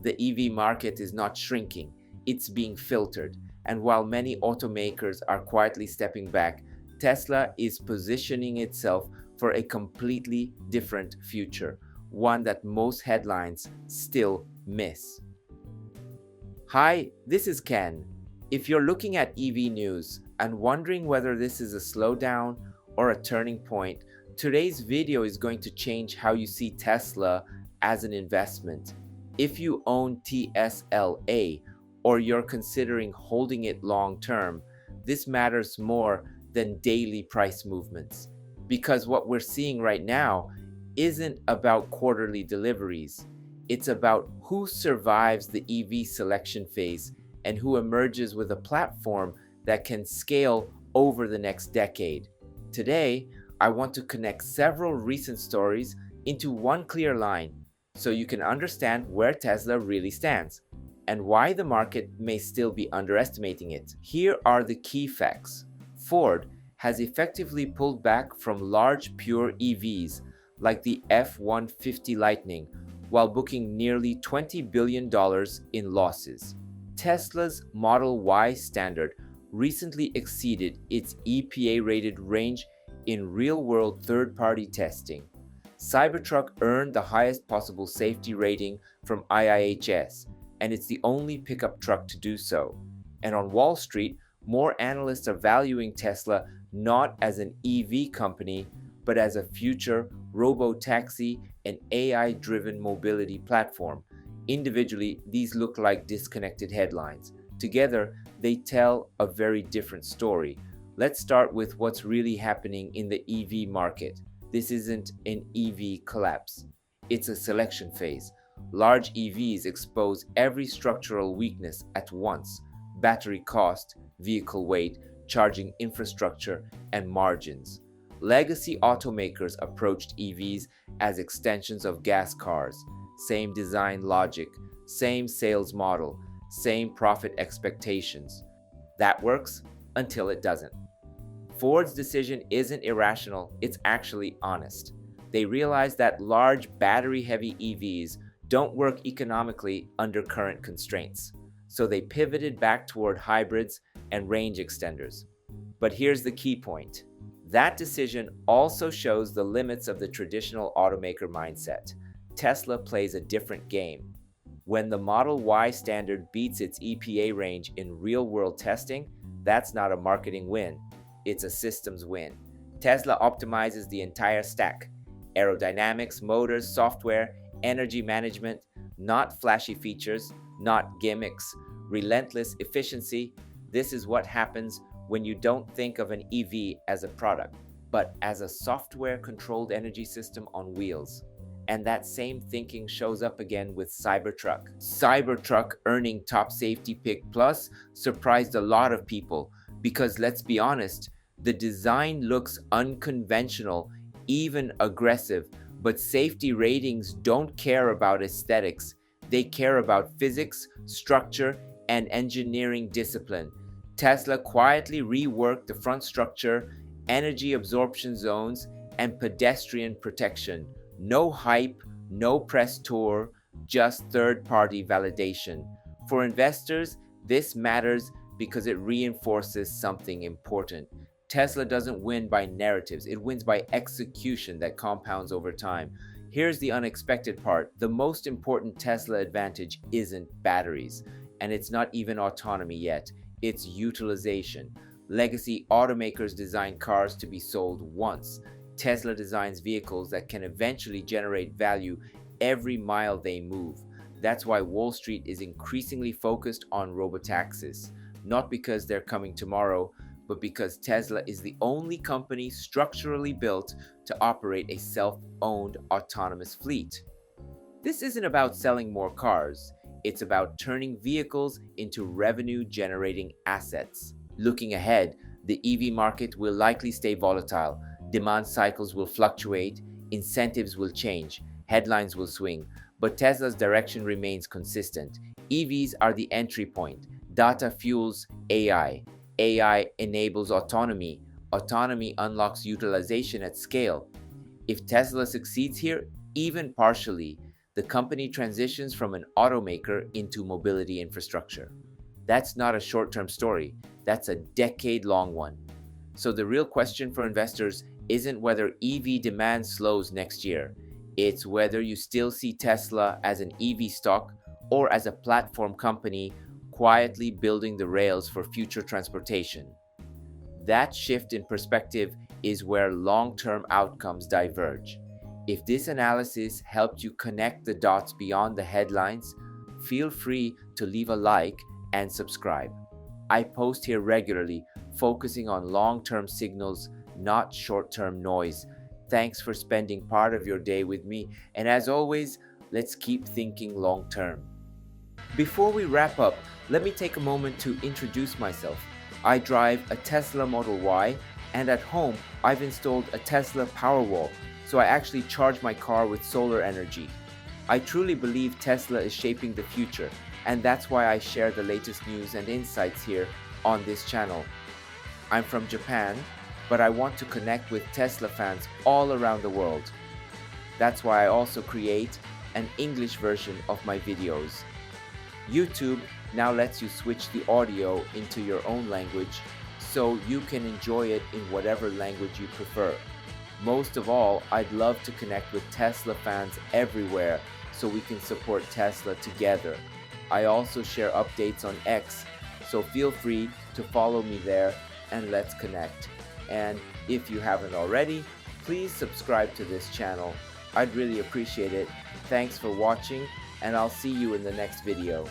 The EV market is not shrinking, it's being filtered. And while many automakers are quietly stepping back, Tesla is positioning itself for a completely different future, one that most headlines still miss. Hi, this is Ken. If you're looking at EV news and wondering whether this is a slowdown or a turning point, today's video is going to change how you see Tesla as an investment. If you own TSLA or you're considering holding it long term, this matters more than daily price movements. Because what we're seeing right now isn't about quarterly deliveries. It's about who survives the EV selection phase and who emerges with a platform that can scale over the next decade. Today, I want to connect several recent stories into one clear line so you can understand where Tesla really stands and why the market may still be underestimating it. Here are the key facts. Ford has effectively pulled back from large pure EVs like the F-150 Lightning while booking nearly $20 billion in losses. Tesla's Model Y standard recently exceeded its EPA-rated range in real-world third-party testing. Cybertruck earned the highest possible safety rating from IIHS, and it's the only pickup truck to do so. And on Wall Street, more analysts are valuing Tesla not as an EV company, but as a future Robotaxi and AI-driven mobility platform. Individually, these look like disconnected headlines. Together, they tell a very different story. Let's start with what's really happening in the EV market. This isn't an EV collapse. It's a selection phase. Large EVs expose every structural weakness at once: battery cost, vehicle weight, charging infrastructure, and margins. Legacy automakers approached EVs as extensions of gas cars. Same design logic, same sales model, same profit expectations. That works until it doesn't. Ford's decision isn't irrational, it's actually honest. They realize that large battery-heavy EVs don't work economically under current constraints, so they pivoted back toward hybrids and range extenders. But here's the key point. That decision also shows the limits of the traditional automaker mindset. Tesla plays a different game. When the Model Y standard beats its EPA range in real-world testing, that's not a marketing win. It's a systems win. Tesla optimizes the entire stack: aerodynamics, motors, software, energy management, not flashy features, not gimmicks, relentless efficiency. This is what happens when you don't think of an EV as a product, but as a software-controlled energy system on wheels. And that same thinking shows up again with Cybertruck. Cybertruck earning top safety pick plus surprised a lot of people because, let's be honest, the design looks unconventional, even aggressive, but safety ratings don't care about aesthetics. They care about physics, structure, and engineering discipline. Tesla quietly reworked the front structure, energy absorption zones, and pedestrian protection. No hype, no press tour, just third-party validation. For investors, this matters because it reinforces something important. Tesla doesn't win by narratives, it wins by execution that compounds over time. Here's the unexpected part. The most important Tesla advantage isn't batteries, and it's not even autonomy yet. It's utilization. Legacy automakers design cars to be sold once. Tesla designs vehicles that can eventually generate value every mile they move. That's why Wall Street is increasingly focused on robotaxis, not because they're coming tomorrow, but because Tesla is the only company structurally built to operate a self-owned autonomous fleet. This isn't about selling more cars. It's about turning vehicles into revenue-generating assets. Looking ahead, the EV market will likely stay volatile. Demand cycles will fluctuate, incentives will change, headlines will swing, but Tesla's direction remains consistent. EVs are the entry point. Data fuels AI. AI enables autonomy. Autonomy unlocks utilization at scale. If Tesla succeeds here, even partially, the company transitions from an automaker into mobility infrastructure. That's not a short-term story, that's a decade-long one. So the real question for investors isn't whether EV demand slows next year, it's whether you still see Tesla as an EV stock or as a platform company quietly building the rails for future transportation. That shift in perspective is where long-term outcomes diverge. If this analysis helped you connect the dots beyond the headlines, feel free to leave a like and subscribe. I post here regularly, focusing on long-term signals, not short-term noise. Thanks for spending part of your day with me, and as always, let's keep thinking long-term. Before we wrap up, let me take a moment to introduce myself. I drive a Tesla Model Y, and at home, I've installed a Tesla Powerwall, so I actually charge my car with solar energy. I truly believe Tesla is shaping the future, and that's why I share the latest news and insights here on this channel. I'm from Japan, but I want to connect with Tesla fans all around the world. That's why I also create an English version of my videos. YouTube now lets you switch the audio into your own language, so you can enjoy it in whatever language you prefer. Most of all, I'd love to connect with Tesla fans everywhere so we can support Tesla together. I also share updates on X, so feel free to follow me there and let's connect. And if you haven't already, please subscribe to this channel. I'd really appreciate it. Thanks for watching, and I'll see you in the next video.